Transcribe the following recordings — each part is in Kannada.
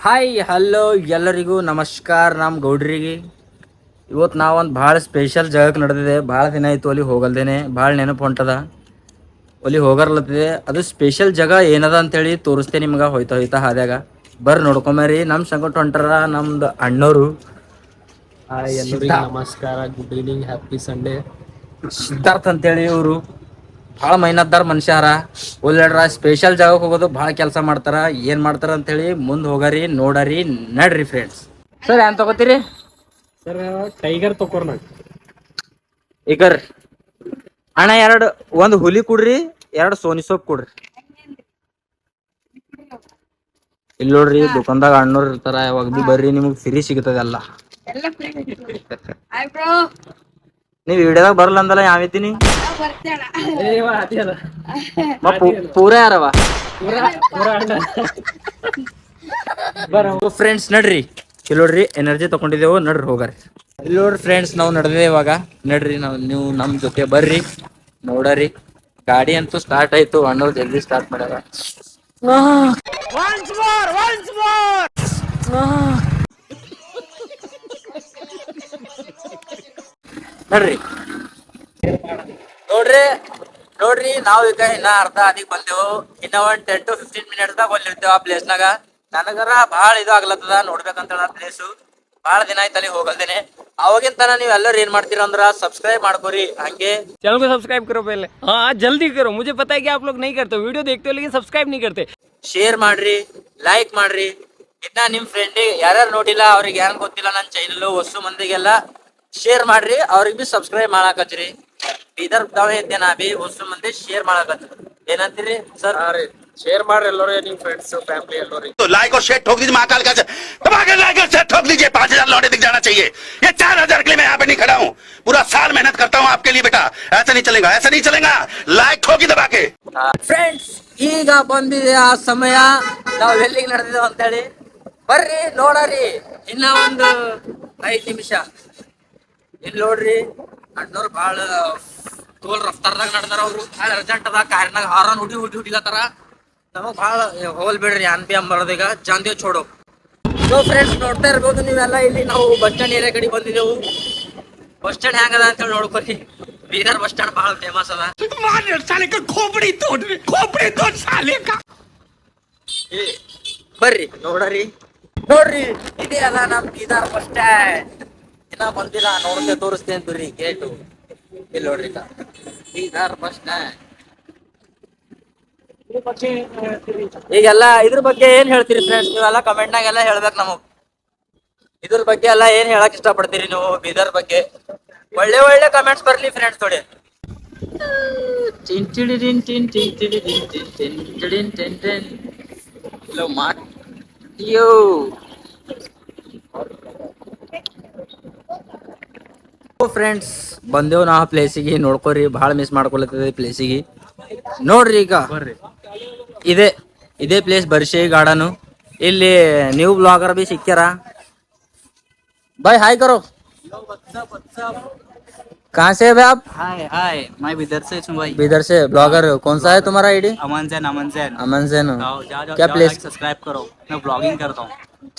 ಹಾಯ್ ಹಲೋ ಎಲ್ಲರಿಗೂ ನಮಸ್ಕಾರ. ನಮ್ಮ ಗೌಡ್ರಿಗೆ ಇವತ್ತು ನಾವೊಂದು ಭಾಳ ಸ್ಪೆಷಲ್ ಜಾಗಕ್ಕೆ ನಡೆದಿದೆ. ಭಾಳ ದಿನ ಆಯಿತು ಅಲ್ಲಿ ಹೋಗಲ್ದೇನೆ, ಭಾಳ ನೆನಪು ಹೊಂಟದ. ಅಲ್ಲಿ ಹೋಗರ್ಲತ್ತಿದೆ. ಅದು ಸ್ಪೆಷಲ್ ಜಾಗ ಏನದ ಅಂತೇಳಿ ತೋರಿಸ್ತೇನೆ ನಿಮ್ಗೆ. ಹೋಯ್ತಾ ಹೋಯ್ತಾ ಹಾದ್ಯಾಗ ಬರ್ರಿ ನೋಡ್ಕೊಂಬರಿ. ನಮ್ಮ ಸಂಗಟ ಹೊಂಟಾರ ನಮ್ದು ಅಣ್ಣೋರು. ಹಾಯ್ ಎಲ್ಲರಿಗೆ ನಮಸ್ಕಾರ, good evening, happy Sunday. Siddharth ಅಂತೇಳಿ ಇವರು ಭಾಳ ಮೈನದ್ದಾರ ಮನುಷ್ಯಾರ. ಒಳ್ಳೆಡ್ರ ಸ್ಪೆಷಲ್ ಜಾಗಕ್ಕೆ ಹೋಗೋದು ಭಾಳ ಕೆಲಸ ಮಾಡ್ತಾರ. ಏನು ಮಾಡ್ತಾರ ಅಂತೇಳಿ ಮುಂದೆ ಹೋಗರಿ ನೋಡರಿ ನಡ್ರಿ ಫ್ರೆಂಡ್ಸ್. ಸರ್ ಏನ್ ತಗೋತೀರಿ ಸರ್? ಟೈಗರ್ ತಕೋರ್ನ. ಈಗ ಅಣ್ಣ ಒಂದು ಹುಲಿ ಕೊಡ್ರಿ, 2 ಸೋನಿ ಸೋಪ್ ಕೊಡ್ರಿ. ಇಲ್ಲಿ ನೋಡ್ರಿ ದುಕಾನ್ದಾಗ ಅಣ್ಣೋರ್ ಇರ್ತಾರ. ಯಾವಾಗ ಬಿ ಬರ್ರಿ, ನಿಮಗ್ ಫ್ರೀ ಸಿಗ್ತದಲ್ಲ. ನೀವ್ ವಿಡಿಯೋದಾಗ ಬರಲ್ಲ ಅಂದಲ್ಲ, ಯಾವಿದ್ದೀನಿ ಪೂರ ಯಾರವ ಫ್ರೆಂಡ್ಸ್. ನಡ್ರಿ ಇಲ್ಲಿ ನೋಡ್ರಿ, ಎನರ್ಜಿ ತಗೊಂಡಿದ್ದೇವು, ನಡ್ರಿ ಹೋಗಾರಿ. ಇಲ್ಲಿ ನೋಡ್ರಿ ಫ್ರೆಂಡ್ಸ್, ನಾವು ನಡೆದೇ ಇವಾಗ. ನಡ್ರಿ ನೀವು ನಮ್ ಜೊತೆ ಬರ್ರಿ ನೋಡರಿ. ಗಾಡಿ ಅಂತೂ ಸ್ಟಾರ್ಟ್ ಆಯ್ತು, ಅಣ್ಣವ್ರು ಜಲ್ದಿ ಸ್ಟಾರ್ಟ್ ಮಾಡ್ಯಾರ. ನಡ್ರಿ ನೋಡ್ರಿ ನೋಡ್ರಿ, ನಾವ್ ಈಗ ಇನ್ನ ಅರ್ಧ ಹಾದಿಗೆ ಬಂದೆವು. ಇನ್ನ ಒಂದ್ 10 to 15 ಮಿನಿಟ್ಸ್ ಬಂದಿರ್ತೇವ ಆ ಪ್ಲೇಸ್ನಾಗ. ನನಗರ ಭಾಳ ಇದು ಆಗ್ಲತ್ತದ ನೋಡ್ಬೇಕಂತ ಪ್ಲೇಸು. ಭಾಳ ದಿನ ಆಯ್ತು ಅಲ್ಲಿ ಹೋಗಲ್ದೇನೆ. ಅವಾಗಿನ ತನ ನೀವು ಎಲ್ಲರೂ ಏನ್ ಮಾಡ್ತೀರ ಅಂದ್ರ ಸಬ್ಸ್ಕ್ರೈಬ್ ಮಾಡ್ಕೋರಿ. ಹಂಗೆ चैनल को सब्सक्राइब करो पहले, हाँ जल्दी करो। मुझे पता है कि आप लोग नहीं करते, वीडियो देखते हो लेकिन सब्सक्राइब नहीं करते। ಶೇರ್ ಮಾಡ್ರಿ, ಲೈಕ್ ಮಾಡ್ರಿ. ಇನ್ನ ನಿಮ್ ಫ್ರೆಂಡಿಗೆ ಯಾರ್ಯಾರು ನೋಡಿಲ್ಲ, ಅವ್ರಿಗೆ ಏನ್ ಗೊತ್ತಿಲ್ಲ ನನ್ನ ಚಾನಲ್ ಹೊಸ ಮಂದಿಗೆಲ್ಲ ಶೇರ್ ಮಾಡ್ರಿ. ಅವ್ರಿಗೆ ಬಿ ಸಬ್ಸ್ಕ್ರೈಬ್ ಮಾಡಾಕತ್ರಿ. ಬೀದರ್ ತಾವೇ ಇದ್ದೆ ನಾ ಬಿ ಹೊಸ ಮಂದಿ ಶೇರ್ ಮಾಡಾಕತ್ರಿ. ಏನಂತೀರಿ ಸರ್? शेयर मार ಎಲ್ಲರೂ ನಿಮ್ಮ ಫ್ರೆಂಡ್ಸ್ ಫ್ಯಾಮಿಲಿ ಎಲ್ಲರೂ तो लाइक और शेयर ठोक दीजिए महाकाल का दबा के लाइक और शेयर ठोक दीजिए। 5000 लौटे दिख जाना चाहिए। ये 4000 के लिए मैं यहाँ पे नहीं खड़ा हूँ, पूरा साल मेहनत करता हूँ आपके लिए बेटा। ऐसा नहीं चलेगा, ऐसा नहीं चलेगा। लाइक ठोकी दबा के। ಫ್ರೆಂಡ್ಸ್, ಈಗ ಬಂದಿದೆ ಆ ಸಮಯ. ನಾವು ಎಲ್ಲಿಗೆ ನಡೆದಿದ್ದೇವೆ ಅಂತೇಳಿ ಬರ್ರಿ ನೋಡರಿ. ಇನ್ನ ಒಂದು 5 ನಿಮಿಷ. ಇಲ್ಲಿ ನೋಡ್ರಿ, ಅಣ್ಣವ್ರು ಭಾಳ ತೋಲ್ ರಫ್ತಾರ್ದಾಗ ನಡೆದಾರ. ಅವ್ರು ಭಾಳ ಅರ್ಜೆಂಟ್ ಅದ. ಕಾರ್ನಾಗ ಹಾರನ್ ಹುಡಿಲತ್ತಾರ. ನಮಗ್ ಭಾಳ ಹೋಲ್ ಬಿಡ್ರಿ, ಅನ್ ಬಿ ಅಂಬರ್ದೀಗ ಜಾಂದೇವ್ छोड़ो. ಸೊ ಫ್ರೆಂಡ್ಸ್, ನೋಡ್ತಾ ಇರ್ಬೋದು ನೀವೆಲ್ಲ. ಇಲ್ಲಿ ನಾವು ಬಸ್ ಸ್ಟ್ಯಾಂಡ್ ಏರಿಯಾ ಕಡೆ ಬಂದಿದ್ದೆವು. ಬಸ್ ಸ್ಟ್ಯಾಂಡ್ ಹೆಂಗದ ಅಂತೇಳಿ ನೋಡ್ಕೊರಿ. ಬೀದರ್ ಬಸ್ ಸ್ಟ್ಯಾಂಡ್ ಭಾಳ ಫೇಮಸ್ ಅದ. ಬರ್ರಿ ನೋಡ್ರಿ ನೋಡ್ರಿ, ಇದೇ ಅಲ್ಲ ನಮ್ ಬೀದರ್ ಬಸ್ ಸ್ಟ್ಯಾಂಡ್. ಇನ್ನ ಬಂದಿಲ್ಲ, ನೋಡ್ತೆ ತೋರಿಸ್ತೇನೆ ಬರ್ರಿ ಗೇಟು. ಇಲ್ಲಿ ನೋಡ್ರಿ ಬೀದರ್ ಬಸ್ ಸ್ಟ್ಯಾಂಡ್. ಈಗೆಲ್ಲ ಇದ್ರ ಬಗ್ಗೆ ಏನ್ ಹೇಳ್ತೀರಿ ಫ್ರೆಂಡ್ಸ್? ನೀವೆಲ್ಲ ಕಮೆಂಟ್ನಾಗೆಲ್ಲ ಹೇಳ್ಬೇಕು ನಮಗ್. ಇದ್ರ ಬಗ್ಗೆ ಎಲ್ಲ ಏನ್ ಹೇಳಕ್ ಇಷ್ಟಪಡ್ತೀರಿ ನೀವು ಬೀದರ್ ಬಗ್ಗೆ? ಒಳ್ಳೆ ಒಳ್ಳೆ ಕಮೆಂಟ್ಸ್ ಬರ್ಲಿ ಫ್ರೆಂಡ್ಸ್ ನೋಡಿ. ಫ್ರೆಂಡ್ಸ್, ಬಂದೇವ್ ನಾ ಪ್ಲೇಸಿಗೆ. ನೋಡ್ಕೋರಿ, ಭಾಳ ಮಿಸ್ ಮಾಡ್ಕೊಳತ್ತದ ಈ ಪ್ಲೇಸಿಗೆ. ನೋಡ್ರಿ ಈಗ ಇದೇ ಇದೇ ಪ್ಲೇಸ್ ಬರ್ಷಿ ಗಾರ್ಡನ್. ಇಲ್ಲಿ ನ್ಯೂ ಬ್ಲಾಗರ್ ಬಿ ಸಿಕ್ಕ್ಯಾರ. ಬಾಯ್ ಹಾಯ್ ಕರೋ. कहाँ से है भाई आप? हाय हाय, मैं विदर से हूँ भाई। इधर से ब्लॉगर कौन सा है तुम्हारा आईडी? अमन जैन, अमन जैन। अमन से नो जाओ क्या प्लेस? सब्सक्राइब करो, मैं ब्लॉगिंग करता हूँ।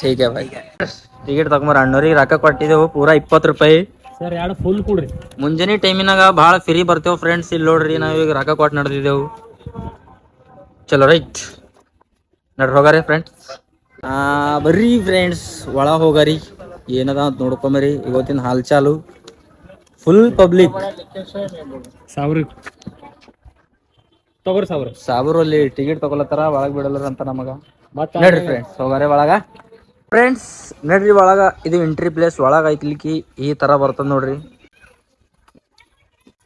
ठीक है भाई. ಟಿಕೆಟ್ ತಗೊಂಬರ. ಅಣ್ಣವ್ರಿಗೆ ರೊಕ್ಕ ಕೊಟ್ಟಿದ್ದೆವು ಪೂರ 20 ರೂಪಾಯಿ. ಸರ್ ಎರಡು ಫುಲ್ ಕೊಡ್ರಿ. ಮುಂಜಾನೆ ಟೈಮಿನಾಗ ಭಾಳ ಫ್ರೀ ಬರ್ತೇವೆ ಫ್ರೆಂಡ್ಸ್. ಇಲ್ಲಿ ನೋಡ್ರಿ, ನಾವೀಗ ರೊಕ್ಕ ಕೊಟ್ಟು ನಡೆದಿದ್ದೆವು. ಚಲೋ ರೈಟ್, ನಡ್ರಿ ಹೋಗಾರಿ ಫ್ರೆಂಡ್ಸ್. ಬರ್ರಿ ಫ್ರೆಂಡ್ಸ್, ಒಳ ಹೋಗಾರಿ. ಏನದ ಅಂತ ನೋಡ್ಕೊಂಬರಿ. ಇವತ್ತಿನ ಹಾಲ್ ಚಾಲು ಫುಲ್ ಪಬ್ಲಿಕ್. ಸಾವಿರ ತಗೋರಿ, ಸಾಬೂರಲ್ಲಿ ಟಿಕೆಟ್ ತಗೊಳತ್ತಾರ, ಒಳಗ್ ಬಿಡಲ್ಲ ಅಂತ ನಮಗ. ನಡ್ರಿ ಫ್ರೆಂಡ್ಸ್ ಹೋಗಾರೆ ಒಳಗ. ಫ್ರೆಂಡ್ಸ್ ನಡ್ರಿ ಒಳಗ. ಇದು ಎಂಟ್ರಿ ಪ್ಲೇಸ್. ಒಳಗ ಐತ್ಲಿಕ್ಕಿ ಈ ತರ ಬರ್ತದ ನೋಡ್ರಿ.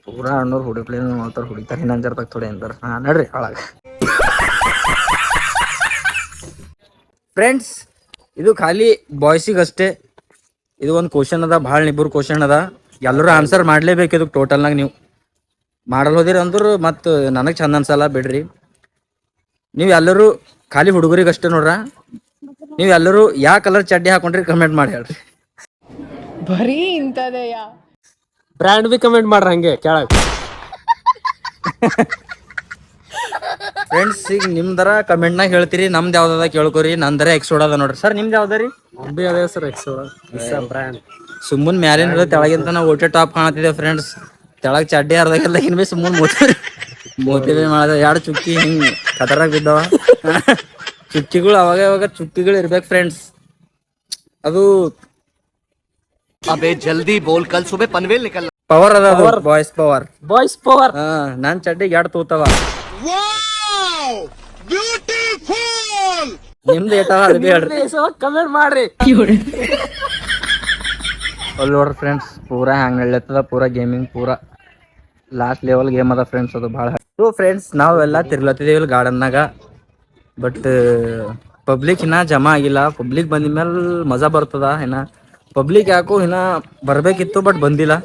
ಪೂರಾ ಅಣ್ಣವ್ರು ಹುಡುಕ್ಲೇನು ಮಾಡ್ತಾರ, ಹುಡಿತಾರ. ಇನ್ನೊಂದ್ ಜರ್ದಾಗ ಥೋಡೆ ಅಂತಾರ. ನಡ್ರಿ ಒಳಗ. ಫ್ರೆಂಡ್ಸ್, ಇದು ಖಾಲಿ ಬಾಯ್ಸಿಗೆ ಅಷ್ಟೇ. ಇದು ಒಂದು ಕ್ವಶನ್ ಅದ, ಭಾಳ ನಿಬ್ಬರು ಕ್ವಶನ್ ಅದ. ಎಲ್ಲರೂ ಆನ್ಸರ್ ಮಾಡ್ಲೇಬೇಕು ಇದಕ್ಕೆ. ಟೋಟಲ್ನಾಗ ನೀವು ಮಾಡಲ್ ಹೋದಿರ ಅಂದ್ರು ಮತ್ತು ನನಗೆ ಚಂದ ಅನ್ಸಲ್ಲ, ಬಿಡ್ರಿ. ನೀವು ಎಲ್ಲರೂ ಖಾಲಿ ಹುಡುಗರಿಗೆ ಅಷ್ಟೇ ನೋಡ್ರ. ನೀವು ಎಲ್ಲರೂ ಯಾವ ಕಲರ್ ಚಡ್ಡಿ ಹಾಕೊಂಡ್ರಿ ಕಮೆಂಟ್ ಮಾಡಿ ಹೇಳ್ರಿ. ಬರೀ ಇಂಥದೆಯಾ? ಬ್ರ್ಯಾಂಡ್ ಬಿ ಕಮೆಂಟ್ ಮಾಡ್ರಿ ಹಂಗೆ ಕೆಳಗೆ. ಫ್ರೆಂಡ್ಸ್ ಈಗ ನಿಮ್ದರ ಕಮೆಂಟ್ನಾಗ ಹೇಳ್ತೀರಿ ನಮ್ದು ಯಾವ್ದದ ಕೇಳ್ಕೊರಿ ನಂದರ ಎಕ್ಸೋಡ್ ಅದ ನೋಡ್ರಿ ಸರ್ ನಿಮ್ದು ಯಾವ್ದ ರೀ ಅದೇ ಸರ್ ಎಕ್ಸೋಡ ಬ್ರ್ಯಾಂಡ್ ಸುಮ್ಮನ್ ಮ್ಯಾಲಿನ ಹಿಡಿದು ತೆಳಗಿಂತ ನಾವು ಓಟೆ ಟಾಪ್ ಕಾಣತಿದ್ದೇವೆ ಫ್ರೆಂಡ್ಸ್ ತೆಳಗ್ ಚಡ್ಡಿ ಅರ್ಧಕ್ಕೆಲ್ಲ ಇನ್ ಬಿ ಸುಮ್ಮನೆ ಮೋತಿ ಮಾಡಿದ ಎರಡು ಚುಕ್ಕಿ ಹಿಂಗ್ ಕತರಾಗ ಬಿದ್ದವ ಚುಕ್ಕಿಗಳು ಅವಾಗ ಅವಾಗ ಚುಕ್ಕಿಗಳು ಇರ್ಬೇಕು ಫ್ರೆಂಡ್ಸ್ ಅದು अबे जल्दी बोल कल सुबह पनवेल निकल ಪವರ್ ಅದ ಅದು ಬಾಯ್ಸ್ ಪವರ್ ಪವರ್ ನಾನ್ ಚಡ್ಡಿಗೆ ಎರಡು ತೂತವ ನಿಮ್ದು ಏಟವ ಅದು ಬಿ ಹೇಳ್ರಿ ಕಮೆಂಟ್ ಮಾಡ್ರಿ ಅಲ್ಲಿ ನೋಡ್ರಿ ಫ್ರೆಂಡ್ಸ್ ಪೂರಾ ಹ್ಯಾಂಗ್ ನಡ್ಲತ್ತದ ಪೂರಾ ಗೇಮಿಂಗ್ ಪೂರಾ ಲಾಸ್ಟ್ ಲೆವೆಲ್ ಗೇಮ್ ಅದ ಫ್ರೆಂಡ್ಸ್ ಅದು ಭಾಳ ಸೊ ಫ್ರೆಂಡ್ಸ್ ನಾವೆಲ್ಲ ತಿರ್ಲತ್ತಿದ್ದೇವೆ ಇಲ್ಲಿ ಗಾರ್ಡನ್ನಾಗ ಬಟ್ ಪಬ್ಲಿಕ್ ಇನ್ನ ಜಮಾ ಆಗಿಲ್ಲ ಪಬ್ಲಿಕ್ ಬಂದ ಮೇಲೆ ಮಜಾ ಬರ್ತದ ಇನ್ನ ಪಬ್ಲಿಕ್ ಯಾಕೋ ಇನ್ನ ಬರ್ಬೇಕಿತ್ತು ಬಟ್ ಬಂದಿಲ್ಲ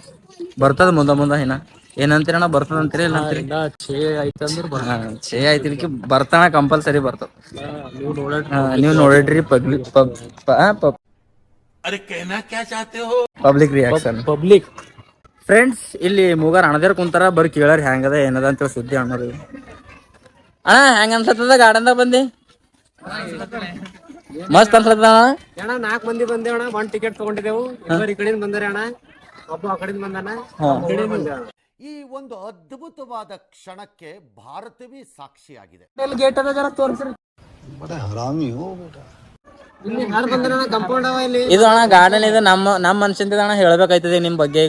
ಬರ್ತದ ಮುಂದ ಇನ್ನ ಏನಂತೀರಣ್ಣ ಬರ್ತದ ಅಂತೀರಿ ಇಲ್ಲ ಅಂತೀರಿ ಛೇ ಆಯ್ತು ಇದಕ್ಕೆ ಬರ್ತಾನ ಕಂಪಲ್ಸರಿ ಬರ್ತದ ನೀವು ನೋಡಿದ್ರಿ ಪಬ್ಲಿಕ್ ರಿಯಾಕ್ಷನ್ ಪಬ್ಲಿಕ್ ಫ್ರೆಂಡ್ಸ್ ಇಲ್ಲಿ ಮೂಗಾರ್ ಅಣದೇರ್ ಕುಂತಾರ ಬರೀ ಕೇಳಾರ ಹೆಂಗದ ಏನದ ಅಂತೇಳಿ ಸುದ್ದಿ ಅಣ್ಣರು ಅಣ್ಣ ಹೆಂಗ ಅನ್ಸತ್ತದ ಗಾರ್ಡನ್ದಾಗ ಬಂದಿ ಮಸ್ತ್ ಅನ್ಸತ್ತದ ಅಣ್ಣ 4 ಮಂದಿ ಬಂದೇವಣ್ಣ 1 ಟಿಕೆಟ್ ತಗೊಂಡಿದ್ದೆವು ಇಬ್ಬರು ಈ ಕಡೆಯಿಂದ ಬಂದಾರೆ ಅಣ್ಣ ಒಬ್ಬ ಆ ಕಡೆಯಿಂದ ಬಂದಾನ ಈ ಒಂದು ಅದ್ಭುತವಾದ ಕ್ಷಣಕ್ಕೆ ಭಾರತವೇ ಸಾಕ್ಷಿಯಾಗಿದೆ ಗೇಟ್ ಅದ ಜರ ತೋರಿಸ್ರಿ ಇಲ್ಲಿ ಯಾರು ಬಂದಾರಣ್ಣ ಕಂಪೌಂಡ್ ಅವ ಇಲ್ಲಿ ಇದು ಅಣ್ಣ ಗಾರ್ಡನ್ ಇದೆ ನಮ್ಮ ಮನುಷ್ಯಂದ ಅಣ್ಣ ಹೇಳ್ಬೇಕಾಯ್ತದೆ ನಿಮ್ ಬಗ್ಗೆ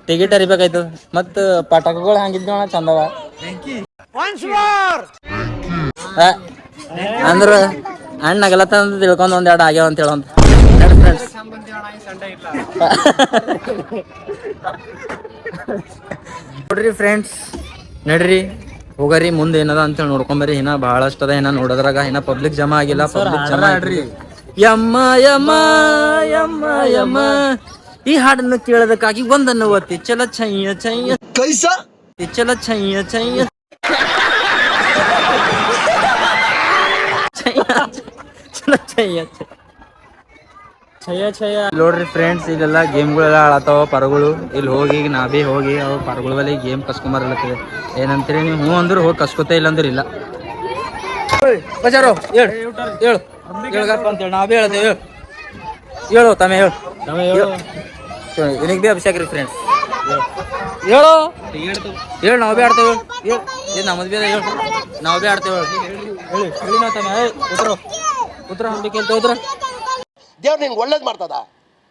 ಟಿಕೆಟ್ ಅರಿಬೇಕಾಯ್ತದ ಮತ್ತ ಪಟಾಕಗಳು ಹಂಗಿದ್ವು ಅಣ್ಣ ಚಂದವ ಅಂದ್ರ ಅಣ್ಣ ನಗಲತ್ತ ಅಂತ ತಿಳ್ಕೊಂಡ್ ಒಂದೆರಡು ಆಗ್ಯಾವ ಅಂತ ಹೇಳಂತ ಫ್ರೆಂಡ್ಸ್ ನೋಡ್ರಿ ಫ್ರೆಂಡ್ಸ್ ನಡ್ರಿ ಹೋಗರಿ ಮುಂದೆ ಏನದ ಅಂತೇಳಿ ನೋಡ್ಕೊಂಬರಿ ಇನ್ನ ಬಹಳಷ್ಟು ಅದ ಇನ್ನ ನೋಡೋದ್ರಾಗ ಇನ್ನ ಪಬ್ಲಿಕ್ ಜಮಾ ಆಗಿಲ್ಲ ಪಬ್ಲಿಕ್ ಜಮಾ ಆಗ್ರಿ ಯಮ್ಮ ಯಮ್ಮ ಯಮ್ಮ ಯಮ್ಮ ಈ ಹಾಡನ್ನು ಕೇಳೋದಕ್ಕಾಗಿ ಒಂದನ್ನು ಒತ್ತಿ ಚಲ ಛಯ್ಯ ಛಯ್ಯ ಕೈಸಾ ಚಲ ಛಯ್ಯ ಛಯ್ಯ ಚಲ ಛಯ್ಯ ನೋಡ್ರಿ ಫ್ರೆಂಡ್ಸ್ ಇಲ್ಲೆಲ್ಲ ಗೇಮ್ಗಳೆಲ್ಲ ಆಳತ್ತಾವ ಪರಗಳು ಇಲ್ಲಿ ಹೋಗಿ ಈಗ ನಾ ಭೀ ಹೋಗಿ ಅವು ಪರಗಳ ಬಲ್ಲಿ ಗೇಮ್ ಕಸ್ಕೊಂಬರ್ಲತ್ತಿದೆ ಏನಂತೀರಿ ನೀವು ಹ್ಞೂ ಅಂದ್ರೆ ಹೋಗಿ ಕಸ್ಕೊತ ಇಲ್ಲ ಅಂದ್ರೆ ಇಲ್ಲ ಬಜಾರೋ ಹೇಳು ಹೇಳು ಹೇಳ್ಗಪ್ಪ ಅಂತೇಳಿ ನಾ ಭೀ ಹೇಳ್ತೇವೆ ಹೇಳು ತಮ್ಮ ಹೇಳು ಇವನಿಗೆ ಭೀ ಅಭಿಷೇಕ್ ರೀ ಫ್ರೆಂಡ್ಸ್ ಹೇಳು ಹೇಳು ನಾವು ಭೀ ಆಡ್ತೇವೆ ಹೇಳು ಇದು ನಮ್ಮದು ಭೀ ಹೇಳು ನಾವು ಭೀ ಆಡ್ತೇವೆ ಹೇಳಿ ಹೇಳಿ ನಾವು ತಮ್ಮ ಉತ್ತರ ಹೊಂದಿಕೆ ಅಂತ ಹೋದ್ರ ದೇವ್ರು ನಿನ್ಗೆ ಒಳ್ಳೇದು ಮಾಡ್ತದ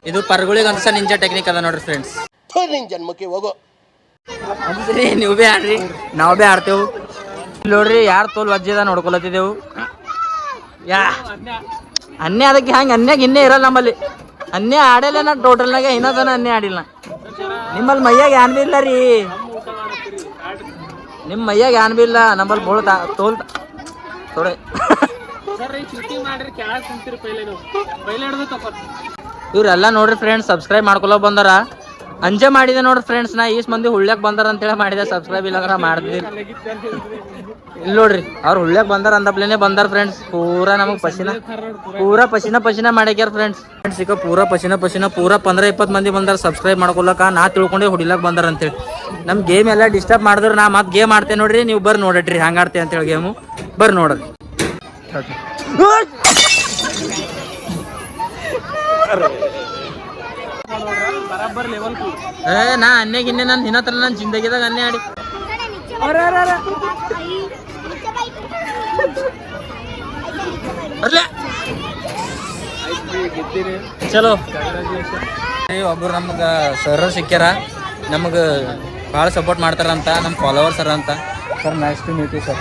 ಇದು ಪರ್ಗುಳಿಗೆ ಅನ್ಸ ನಿಂಜಾ ಟೆಕ್ನಿಕ್ ಅದ ನೋಡ್ರಿ ಫ್ರೆಂಡ್ಸ್ ನಿನ್ ಜನ್ಮಕ್ಕೆ ಹೋಗೋ ಅನ್ಸರಿ ನೀವು ಭೀ ಆಡ್ರಿ ನಾವು ಭೀ ಆಡ್ತೇವು ನೋಡ್ರಿ ಯಾರು ತೋಲ್ ವಜ್ಜದ ನೋಡ್ಕೊಲತ್ತಿದ್ದೆವು ಅನ್ನೆ ಅದಕ್ಕೆ ಹಂಗೆ ಅನ್ಯಾಗ ಇನ್ನೇ ಇರಲ್ಲ ನಮ್ಮಲ್ಲಿ ಅನ್ನೇ ಆಡಲ್ಲ ನಾ ಟೋಟಲ್ನಾಗ ಇನ್ನದನ ಅನ್ನೇ ಆಡಿಲ್ಲ ನಿಮ್ಮಲ್ಲಿ ಮೈಯಾಗ ಏನ್ ಬಿ ಇಲ್ಲ ರೀ ನಿಮ್ಮ ಮೈಯಾಗ ಏನ್ ಬಿ ಇಲ್ಲ ನಮ್ಮಲ್ಲಿ ಬೋಳ್ ತೋಲ್ ಥೋಡೆ ಇವ್ರೆಲ್ಲ ನೋಡ್ರಿ ಫ್ರೆಂಡ್ಸ್ ಸಬ್ಸ್ಕ್ರೈಬ್ ಮಾಡ್ಕೊಳಕ್ ಬಂದಾರ ಅಂಜೆ ಮಾಡಿದೆ ನೋಡ್ರಿ ಫ್ರೆಂಡ್ಸ್ ನಾ ಈಸ್ ಮಂದಿ ಹುಳ್ಳ್ಯಾಕ್ ಬಂದಾರ ಅಂತೇಳಿ ಮಾಡಿದೆ ಸಬ್ಸ್ಕ್ರೈಬ್ ಇಲ್ಲ ಮಾಡಿದ್ವಿ ಇಲ್ಲಿ ನೋಡ್ರಿ ಅವ್ರು ಹುಳ್ಳ್ಯಾಕ್ ಬಂದಾರ ಅಂದಪ್ಲೇನೆ ಬಂದಾರ ಫ್ರೆಂಡ್ಸ್ ಪೂರಾ ನಮಗ್ ಪಸಿನ ಮಾಡ್ಯಾರ ಫ್ರೆಂಡ್ಸ್ ಈಗ ಪೂರಾ ಪಸಿನ ಪೂರಾ 15-20 ಮಂದಿ ಬಂದಾರ ಸಬ್ಸ್ಕ್ರೈಬ್ ಮಾಡ್ಕೊಳಕ ನಾ ತಿಳ್ಕೊಂಡೆ ಹುಡಿಲಾಕ್ ಬಂದಾರ ಅಂತೇಳಿ ನಮ್ ಗೇಮ್ ಎಲ್ಲ ಡಿಸ್ಟರ್ಬ್ ಮಾಡಿದ್ರು ನಾ ಮತ್ತೆ ಗೇಮ್ ಆಡ್ತೇನೆ ನೋಡ್ರಿ ನೀವು ಬರ್ರಿ ನೋಡ್ರಿ ಹಂಗ ಆಡ್ತೇವೆ ಅಂತೇಳಿ ಗೇಮು ಬರ್ರಿ ನೋಡ್ರಿ ನಾ ಅನ್ನೆಗೆ ಇನ್ನೇ ನಾನು ದಿನ ತರ ನನ್ನ ಜಿಂದಗಿದಾಗ ಅನ್ನೆ ಆಡಿ ಚಲೋ ಒಬ್ರು ನಮ್ಗ ಸರ್ ಸಿಕ್ಕ್ಯಾರ ನಮಗ ಭಾಳ ಸಪೋರ್ಟ್ ಮಾಡ್ತಾರಂತ ನಮ್ಮ ಫಾಲೋವರ್ಸ್ ಅರ ಅಂತ sir nice to meet you sir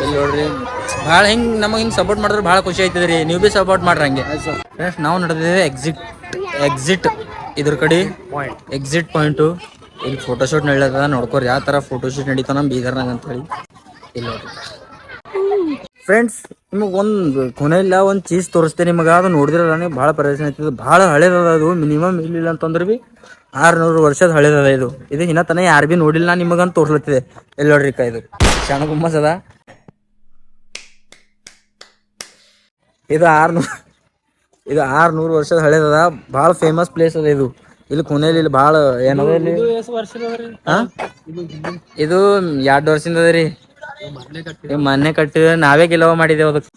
ಇಲ್ಲಿ ನೋಡ್ರಿ ಭಾಳ ಹಿಂಗೆ ನಮಗೆ ಹಿಂಗೆ ಸಪೋರ್ಟ್ ಮಾಡಿದ್ರೆ ಭಾಳ ಖುಷಿ ಆಯ್ತದೆ ರೀ ನೀವು ಭೀ ಸಪೋರ್ಟ್ ಮಾಡ್ರಿ ಹಂಗೆ ಫ್ರೆಂಡ್ಸ್ ನಾವು ನಡೆದಿದ್ದೇವೆ ಎಕ್ಸಿಟ್ ಇದ್ರ ಕಡೆ ಎಕ್ಸಿಟ್ ಪಾಯಿಂಟು ಇಲ್ಲಿ ಫೋಟೋಶೂಟ್ ನಡೀತದ ನೋಡ್ಕೋರಿ ಯಾವ ಥರ ಫೋಟೋಶೂಟ್ ನಡೀತಾವ ನಮ್ಮ ಬೀದರ್ನಾಗ ಅಂತ ಹೇಳಿ ಇಲ್ಲಿ ನೋಡ್ರಿ ಫ್ರೆಂಡ್ಸ್ ನಿಮಗೆ ಒಂದು ಕೊನೆ ಇಲ್ಲ ಒಂದು ಚೀಸ್ ತೋರಿಸ್ತೇನೆ ನಿಮಗೆ ಅದು ನೋಡಿದ್ರಲ್ಲ ನೀವು ಭಾಳ ಪ್ರಯೋಜನ ಆಯ್ತದೆ ಭಾಳ ಹಳೇದದ ಅದು ಮಿನಿಮಮ್ ಇಲ್ಲಿಲ್ಲ ಅಂತಂದ್ರೆ ಭೀ 600 ವರ್ಷದ ಹಳೇದದ ಇದು ಇನ್ನ ತನ ಯಾರು ಭೀ ನೋಡಿಲ್ಲ ನಾ ನಿಮಗಂತ ತೋರ್ಸ್ಲತ್ತಿದೆ ಎಲ್ಲಿ ನೋಡ್ರಿ ಇದು ಶಾಣ ಗುಮ್ಮಸ್ ಅದ ಇದು 600 ವರ್ಷದ ಹಳೇದದ ಭಾಳ ಫೇಮಸ್ ಪ್ಲೇಸ್ ಅದ ಇದು ಇಲ್ಲಿ ಕೊನೆಯಲ್ಲಿ ಇಲ್ಲಿ ಭಾಳ ಏನದ ಇಲ್ಲಿ ಇದು 2 ವರ್ಷದಿಂದ ಅದ ರೀ ಮೊನ್ನೆ ಕಟ್ಟಿದ್ರೆ ನಾವೇ ಗೆಲುವ ಮಾಡಿದೇವು ಅದಕ್ಕೆ.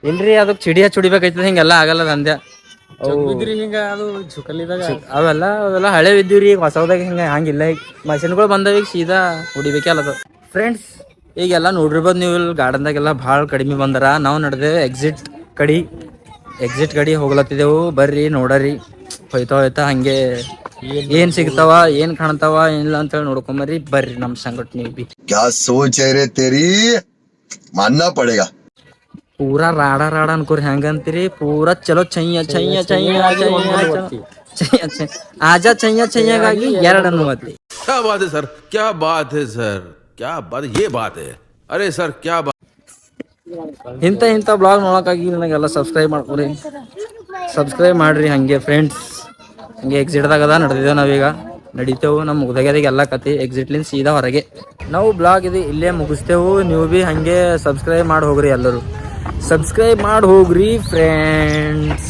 ಇಲ್ರಿ ಅದಕ್ಕೆ ಚಿಡಿಯ ಚುಡಿಬೇಕೈತದ, ಹಿಂಗೆಲ್ಲ ಆಗಲ್ಲ ಅಂದ್ಯ. ಅವೆಲ್ಲ ಹಳೆ ಇದ್ದೀವ್ರಿ, ಈಗ ಹೊಸದಾಗ ಹಂಗಿಲ್ಲ. ಈಗ ಮಷಿನ್ಗಳು ಬಂದವ, ಈಗ ಸೀದಾ ಹೊಡಿಬೇಕಲ್ಲ. ಫ್ರೆಂಡ್ಸ್ ಈಗೆಲ್ಲ ನೋಡಿರ್ಬೋದು ನೀವು, ಇಲ್ಲಿ ಗಾರ್ಡನ್ದಾಗೆಲ್ಲ ಭಾಳ ಕಡಿಮೆ ಬಂದಾರ. ನಾವು ನಡೆದೇವೆ ಎಕ್ಸಿಟ್ ಕಡಿ ಹೋಗ್ಲತ್ತಿದ್ದೆವು. ಬರ್ರಿ ನೋಡರಿ, ಹೋಯ್ತಾ ಹಂಗೆ ಏನ್ ಸಿಗ್ತಾವ, ಏನ್ ಕಾಣ್ತಾವ ಏನಿಲ್ಲ ಅಂತೇಳಿ ನೋಡ್ಕೊಂಬರ್ರಿ. ಬರ್ರಿ ನಮ್ ಸಂಗಟ್ ನೀವು ಬಿ. क्या सोच है रे तेरी, मानना पड़ेगा. ಪೂರಾ ರಾಡ ಅನ್ಕೋರಿ, ಹೆಂಗಂತೀರಿ? ಪೂರಾ ಚಲೋ ಚೈಯ ಆಜಾ ಚೈಯಾಗಾಗಿ 2 ಅನುಮತಿ. क्या बात है सर, क्या बात है सर, क्या बात, ये बात है. अरे सर क्या बात. ಇಂಥ ಬ್ಲಾಗ್ ನೋಡೋಕ್ಕಾಗಿ ನನಗೆಲ್ಲ ಸಬ್ಸ್ಕ್ರೈಬ್ ಮಾಡ್ರಿ. ಹಂಗೆ ಫ್ರೆಂಡ್ಸ್, ಹಂಗೆ ಎಕ್ಸಿಟ್ದಾಗದ ನಡೆದಿದ್ದೇವೆ ನಾವೀಗ. ನಡೀತೇವೆ ನಮ್ಮ ಮುಗ್ದಾಗ್ಯದಾಗ ಕತೆ. ಎಕ್ಸಿಟ್ಲಿಂದ ಸೀದಾ ಹೊರಗೆ ನಾವು ಬ್ಲಾಗ್ ಇದು ಇಲ್ಲೇ ಮುಗಿಸ್ತೇವೆ. ನೀವು ಭೀ ಹಂಗೆ ಸಬ್ಸ್ಕ್ರೈಬ್ ಮಾಡಿ ಹೋಗ್ರಿ, ಎಲ್ಲರೂ ಸಬ್ಸ್ಕ್ರೈಬ್ ಮಾಡಿ ಹೋಗ್ರಿ ಫ್ರೆಂಡ್ಸ್.